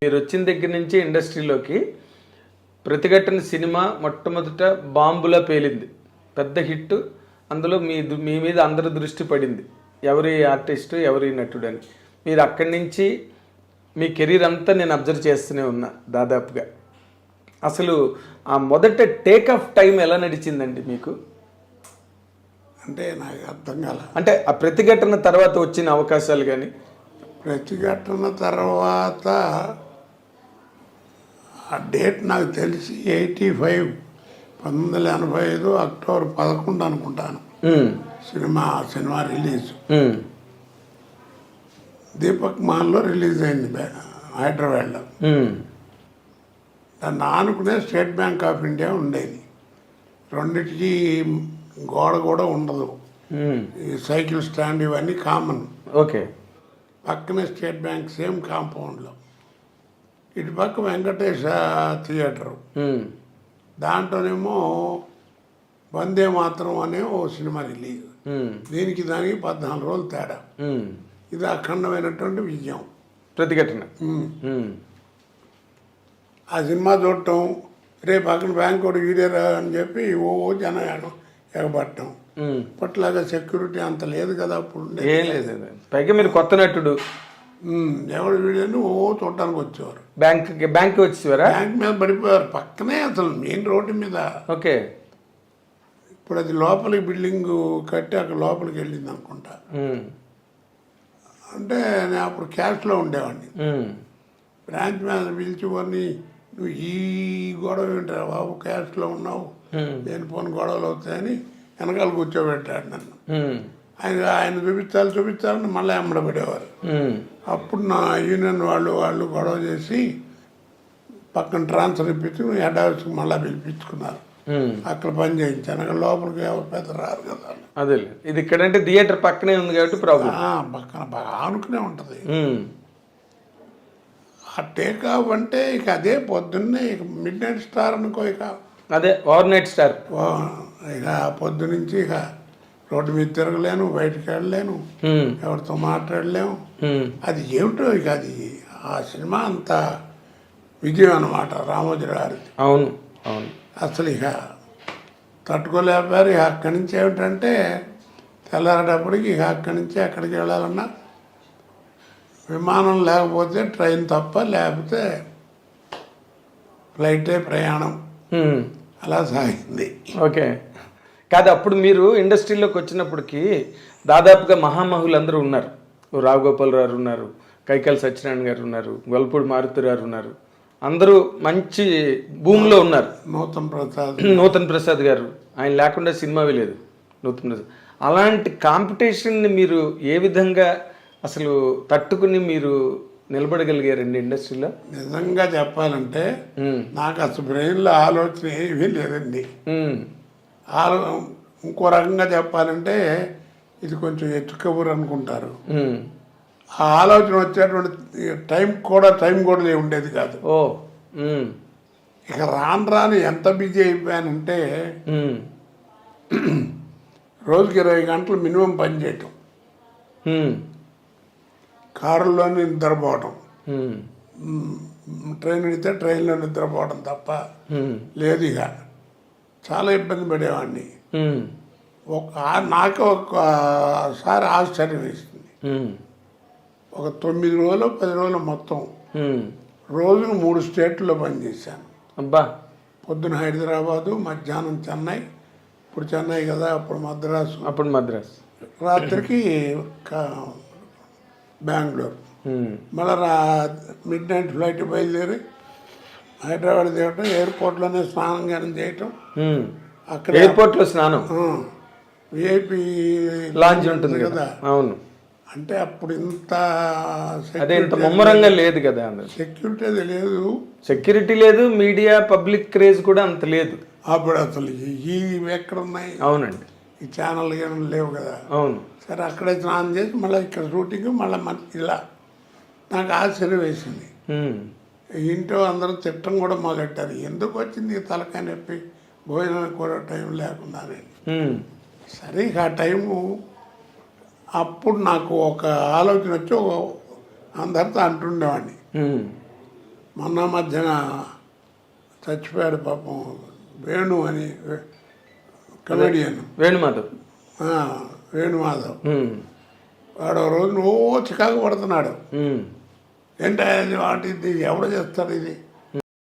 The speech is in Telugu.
మీరు వచ్చిన దగ్గర నుంచి ఇండస్ట్రీలోకి ప్రతిఘటన సినిమా మొట్టమొదట బాంబులా పేలింది, పెద్ద హిట్. అందులో మీ మీద అందరి దృష్టి పడింది, ఎవరి ఆర్టిస్టు ఎవరి నటుడు అని. మీరు అక్కడి నుంచి మీ కెరీర్ అంతా నేను అబ్జర్వ్ చేస్తూనే ఉన్నా దాదాపుగా. అసలు ఆ మొదట టేక్ ఆఫ్ టైం ఎలా నడిచిందండి మీకు? అంటే నాకు అర్థం కాల. అంటే ఆ ప్రతిఘటన తర్వాత వచ్చిన అవకాశాలు కానీ? ప్రతిఘటన తర్వాత ఆ డేట్ నాకు తెలిసి 85, 1985 అక్టోబర్ 11 అనుకుంటాను సినిమా రిలీజ్. దీపక్ మాల్లో రిలీజ్ అయింది హైదరాబాద్లో. దాన్ని ఆనుకునే స్టేట్ బ్యాంక్ ఆఫ్ ఇండియా ఉండేది. రెండింటికి గోడ కూడా ఉండదు, ఈ సైకిల్ స్టాండ్ ఇవన్నీ కామన్. ఓకే. పక్కనే స్టేట్ బ్యాంక్ సేమ్ కాంపౌండ్లో. ఇటు పక్క వెంకటేశ థియేటరు, దాంట్లోనేమో వందే మాత్రం అనే ఓ సినిమా రిలీజ్. దీనికి దానికి 14 రోజులు తేడా. ఇది అఖండమైనటువంటి విజయం. ప్రతిఘటన. ఆ సినిమా చూడటం, రేపు అక్కడ బ్యాంక్ కూడా వీడేరా అని చెప్పి ఓ జనం ఎగబట్టడం. ఇప్పట్లాగా సెక్యూరిటీ అంత లేదు కదా అప్పుడు. ఏం లేదు, పైగా మీరు కొత్త నటుడు. ఎవడు వీడని ఓ చూడటానికి వచ్చేవారు. బ్యాంక్ వచ్చేవారా? బ్యాంక్ మీద పడిపోయారు, పక్కనే అసలు మెయిన్ రోడ్డు మీద. ఓకే. ఇప్పుడు అది లోపలికి బిల్డింగ్ కట్టి అక్కడ లోపలికి వెళ్ళింది అనుకుంటా. అంటే నేను అప్పుడు క్యాష్లో ఉండేవాడిని. బ్రాంచ్ మీద పిలిచిపోని, నువ్వు ఈ గొడవ వింటారా బాబు, క్యాష్లో ఉన్నావు, నేను పోని గొడవలు అవుతాయని వెనకాల కూర్చోబెట్టాడు నన్ను. ఆయన చూపించాలని మళ్ళీ ఎమ్మడబడేవారు. అప్పుడు నా యూనియన్ వాళ్ళు గొడవ చేసి పక్కన ట్రాన్స్ఫర్ ఇప్పించి హెడ్ ఆఫీస్కి మళ్ళీ పిలిపించుకున్నారు. అక్కడ పని చేయించాను. అక్కడ లోపలికి ఎవరు పెద్ద రారు కదా. అదే, ఇది ఇక్కడంటే థియేటర్ పక్కనే ఉంది కాబట్టి ప్రాబ్లం. పక్కన బాగా ఆనుకునే ఉంటుంది. ఆ టేక్ ఆఫ్ అంటే ఇక అదే పొద్దున్నే ఇక మిడ్ నైట్ స్టార్ అనుకో. ఇక అదే ఓవర్ నైట్ స్టార్. ఇక పొద్దు నుంచి ఇక రోడ్డు మీద తిరగలేను, బయటకు వెళ్ళలేను, ఎవరితో మాట్లాడలేము. అది ఏమిటో ఇక అది ఆ సినిమా అంత విజయం అన్నమాట రామోజీ గారిది. అవును అవును. అసలు ఇక తట్టుకోలేకపోయారు. ఇక అక్కడి నుంచి ఏమిటంటే తెల్లారేటప్పటికి ఇక అక్కడి నుంచి ఎక్కడికి వెళ్ళాలన్నా విమానం లేకపోతే ట్రైన్ తప్ప, లేకపోతే ఫ్లైటే ప్రయాణం. అలా సాగింది. ఓకే. కాదు, అప్పుడు మీరు ఇండస్ట్రీలోకి వచ్చినప్పటికీ దాదాపుగా మహామహులు ఉన్నారు. రావుగోపాల్ గారు ఉన్నారు, కైకాల సత్యనారాయణ గారు ఉన్నారు, గొల్లపూడి మారుతి గారు ఉన్నారు. అందరూ మంచి భూమిలో ఉన్నారు. నూతన్ ప్రసాద్ గారు, ఆయన లేకుండా సినిమావి లేదు. నూతన్ ప్రసాద్. అలాంటి కాంపిటీషన్ని మీరు ఏ విధంగా అసలు తట్టుకుని మీరు నిలబడగలిగారండి ఇండస్ట్రీలో? నిజంగా చెప్పాలంటే నాకు అసలు బ్రెయిన్లో ఆలోచన ఏమీ లేదండి. ఇంకో రకంగా చెప్పాలంటే ఇది కొంచెం ఎత్తుకబురు అనుకుంటారు. ఆ ఆలోచన వచ్చేటువంటి టైం కూడా ఉండేది కాదు. ఇక రాను ఎంత బిజీ అయిపోయానంటే రోజుకి 20 గంటలు మినిమం పని చేయటం, కారులోనే నిద్రపోవటం, ట్రైన్ ఎడితే ట్రైన్లో నిద్రపోవడం తప్ప లేదు. ఇక చాలా ఇబ్బంది పడేవాడిని. నాకు ఒకసారి ఆశ్చర్యం వేసింది. ఒక 9 రోజులు 10 రోజులు మొత్తం రోజును 3 స్టేట్లో పనిచేశాను. అబ్బా. పొద్దున హైదరాబాదు, మధ్యాహ్నం చెన్నై, ఇప్పుడు చెన్నై కదా, అప్పుడు మద్రాసు, రాత్రికి బెంగళూరు. మళ్ళీ మిడ్ నైట్ ఫ్లైట్ బయలుదేరి హైదరాబాద్ దిగటం, ఎయిర్పోర్ట్లోనే స్నానం కానీ చేయటం. అక్కడ ఎయిర్పోర్ట్లో స్నానం, విఐపి లాంజ్ ఉంటుంది కదా. అవును. అంటే అప్పుడు ఇంత ముమ్మరంగా లేదు కదా, సెక్యూరిటీ లేదు, మీడియా పబ్లిక్ క్రేజ్ కూడా అంత లేదు అప్పుడు. అసలు ఈ ఎక్కడ ఉన్నాయి? అవునండి. ఈ ఛానల్ లేవు కదా. అవును. సరే అక్కడే స్నానం చేసి మళ్ళీ ఇక్కడ షూటింగ్, మళ్ళీ ఇలా నాకు ఆశ్చర్యం వేసింది. ఇంట్లో అందరూ తిట్టం కూడా మొదలెట్టారు. ఎందుకు వచ్చింది తలకాయ నొప్పి, భోజనానికి కూడా టైం లేకుండా. సరే ఇక ఆ టైము అప్పుడు నాకు ఒక ఆలోచన వచ్చి అందరితో అంటుండేవాడిని. ఉమ్. మొన్న మధ్యన చచ్చిపోయాడు పాపం వేణు అని కమెడియన్ వేణుమాధవ్. వేణుమాధవ్. ఉమ్. వాడు ఓ రోజు చికాకు పడుతున్నాడు. ఉమ్. ఏంటది వాటి ఇది ఎవడు చేస్తాడు ఇది